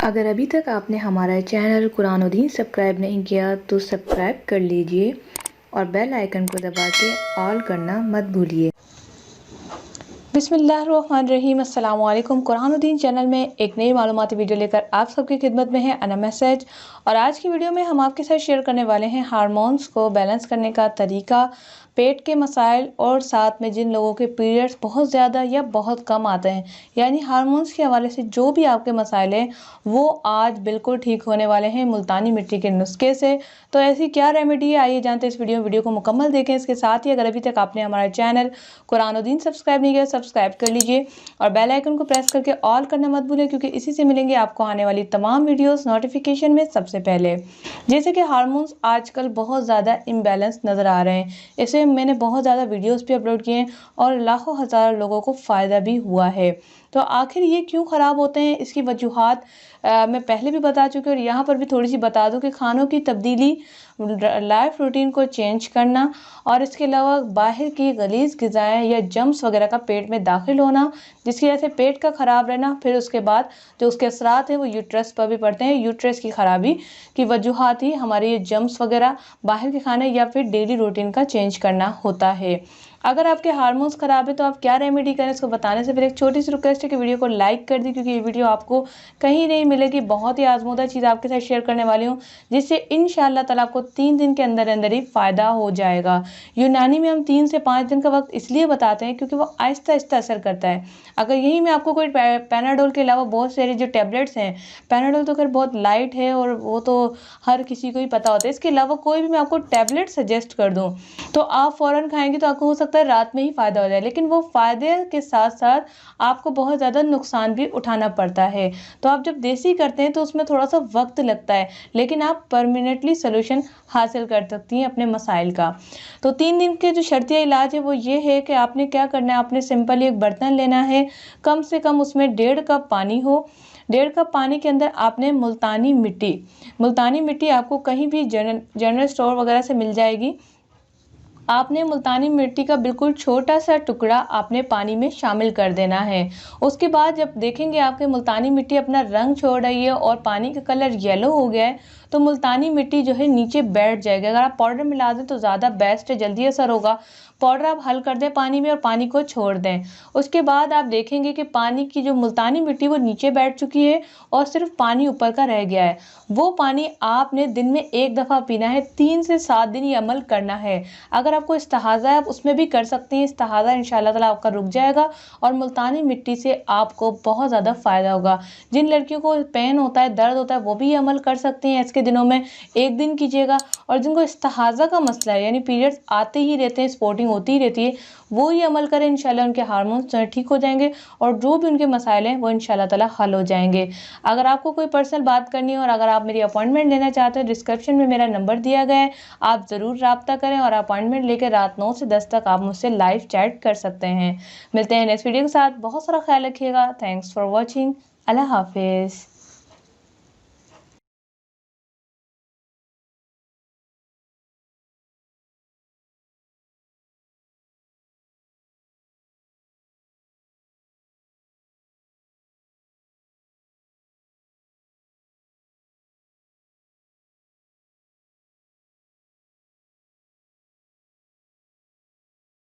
अगर अभी तक आपने हमारा चैनल कुरानुद्दीन सब्सक्राइब नहीं किया तो सब्सक्राइब कर लीजिए और बेल आइकन को दबा के ऑल करना मत भूलिए। बिस्मिल्लाहिर्रहमानिर्रहीम। अस्सलाम वालेकुम। कुरानुद्दीन चैनल में एक नई मालूमाती वीडियो लेकर आप सबकी खिदमत में है अना मैसेज। और आज की वीडियो में हम आपके साथ शेयर करने वाले हैं हार्मोन्स को बैलेंस करने का तरीका, पेट के मसाइल और साथ में जिन लोगों के पीरियड्स बहुत ज़्यादा या बहुत कम आते हैं, यानी हार्मोन्स के हवाले से जो भी आपके मसाइल हैं वो आज बिल्कुल ठीक होने वाले हैं मुल्तानी मिट्टी के नुस्खे से। तो ऐसी क्या रेमेडी है, आइए जानते हैं इस वीडियो को मुकम्मल देखें। इसके साथ ही अगर अभी तक आपने हमारा चैनल कुरानुद्दीन सब्सक्राइब नहीं किया सब्सक्राइब कर लीजिए और बेल आइकन को प्रेस करके ऑल करना मत भूलें, क्योंकि इसी से मिलेंगे आपको आने वाली तमाम वीडियोस नोटिफिकेशन में सबसे पहले। जैसे कि हार्मोन्स आजकल बहुत ज़्यादा इम्बैलेंस नज़र आ रहे हैं, इसे मैंने बहुत ज़्यादा वीडियोस भी अपलोड किए हैं और लाखों हज़ार लोगों को फ़ायदा भी हुआ है। तो आखिर ये क्यों ख़राब होते हैं, इसकी वजूहात मैं पहले भी बता चुकी हूँ और यहाँ पर भी थोड़ी सी बता दूँ कि खानों की तब्दीली, लाइफ रूटीन को चेंज करना और इसके अलावा बाहर की गलीज़ ग़िज़ाएँ या जम्स वगैरह का पेट में दाखिल होना, जिसकी वजह से पेट का ख़राब रहना, फिर उसके बाद जो उसके असरात हैं वो यूट्रस पर भी पड़ते हैं। यूट्रस की ख़राबी की वजूहात ही हमारे ये जम्स वगैरह, बाहर के खाने या फिर डेली रूटीन का चेंज करना होता है। अगर आपके हार्मोन्स ख़राब है तो आप क्या रेमेडी करें, इसको बताने से पहले एक छोटी सी रिक्वेस्ट है कि वीडियो को लाइक कर दी, क्योंकि ये वीडियो आपको कहीं नहीं मिलेगी। बहुत ही आजमूदा चीज़ आपके साथ शेयर करने वाली हूँ, जिससे इंशाअल्लाह ताला आपको 3 दिन के अंदर अंदर ही फ़ायदा हो जाएगा। यूनानी में हम 3 से 5 दिन का वक्त इसलिए बताते हैं क्योंकि वो आहिस्ता आहिस्ता असर करता है। अगर यही मैं आपको कोई पैनाडोल के अलावा बहुत सारी जो टैबलेट्स हैं, पैनाडोल तो खैर बहुत लाइट है और वो तो हर किसी को ही पता होता है, इसके अलावा कोई भी मैं आपको टैबलेट सजेस्ट कर दूँ तो आप फ़ौरन खाएंगे तो आपको हो सकता है रात में ही फ़ायदा हो जाए, लेकिन वो फ़ायदे के साथ साथ आपको बहुत ज़्यादा नुकसान भी उठाना पड़ता है। तो आप जब देसी करते हैं तो उसमें थोड़ा सा वक्त लगता है, लेकिन आप परमानेंटली सोल्यूशन हासिल कर सकती हैं अपने मसाइल का। तो 3 दिन के जो शर्तिया इलाज है वो ये है कि आपने क्या करना है, आपने सिंपली एक बर्तन लेना है, कम से कम उसमें 1.5 कप पानी हो। 1.5 कप पानी के अंदर आपने मुल्तानी मिट्टी आपको कहीं भी जनरल स्टोर वगैरह से मिल जाएगी। आपने मुल्तानी मिट्टी का बिल्कुल छोटा सा टुकड़ा आपने पानी में शामिल कर देना है। उसके बाद जब देखेंगे आपके मुल्तानी मिट्टी अपना रंग छोड़ रही है और पानी का कलर येलो हो गया है, तो मुल्तानी मिट्टी जो है नीचे बैठ जाएगी। अगर आप पाउडर मिला दें तो ज़्यादा बेस्ट है, जल्दी असर होगा। पाउडर आप हल कर दें पानी में और पानी को छोड़ दें। उसके बाद आप देखेंगे कि पानी की जो मुल्तानी मिट्टी वो नीचे बैठ चुकी है और सिर्फ पानी ऊपर का रह गया है। वो पानी आपने दिन में 1 दफ़ा पीना है। 3 से 7 दिन ये अमल करना है। अगर आपको इस्तिहाज़ा है आप उसमें भी कर सकते हैं, इस्तिहाज़ा इंशाअल्लाह ताला आपका रुक जाएगा और मुल्तानी मिट्टी से आपको बहुत ज़्यादा फ़ायदा होगा। जिन लड़कियों को पेन होता है, दर्द होता है, वो भी ये अमल कर सकती हैं। इसके दिनों में 1 दिन कीजिएगा। और जिनको इस्तिहाज़ा का मसला है, यानी पीरियड्स आते ही रहते हैं, स्पॉटिंग होती ही रहती है, वो ये अमल करें, इंशाल्लाह उनके हार्मोन्स ठीक हो जाएंगे और जो भी उनके मसाइल हैं वो इंशाल्लाह ताला हल हो जाएंगे। अगर आपको कोई पर्सनल बात करनी है और अगर आप मेरी अपॉइंटमेंट लेना चाहते हैं, डिस्क्रिप्शन में मेरा नंबर दिया गया है, आप ज़रूर रब्ता करें और अपॉइंटमेंट लेकर रात 9 से 10 तक आप मुझसे लाइव चैट कर सकते हैं। मिलते हैं नेक्स्ट वीडियो के साथ। बहुत सारा ख्याल रखिएगा। Thanks for watching. अल्लाह हाफिज़।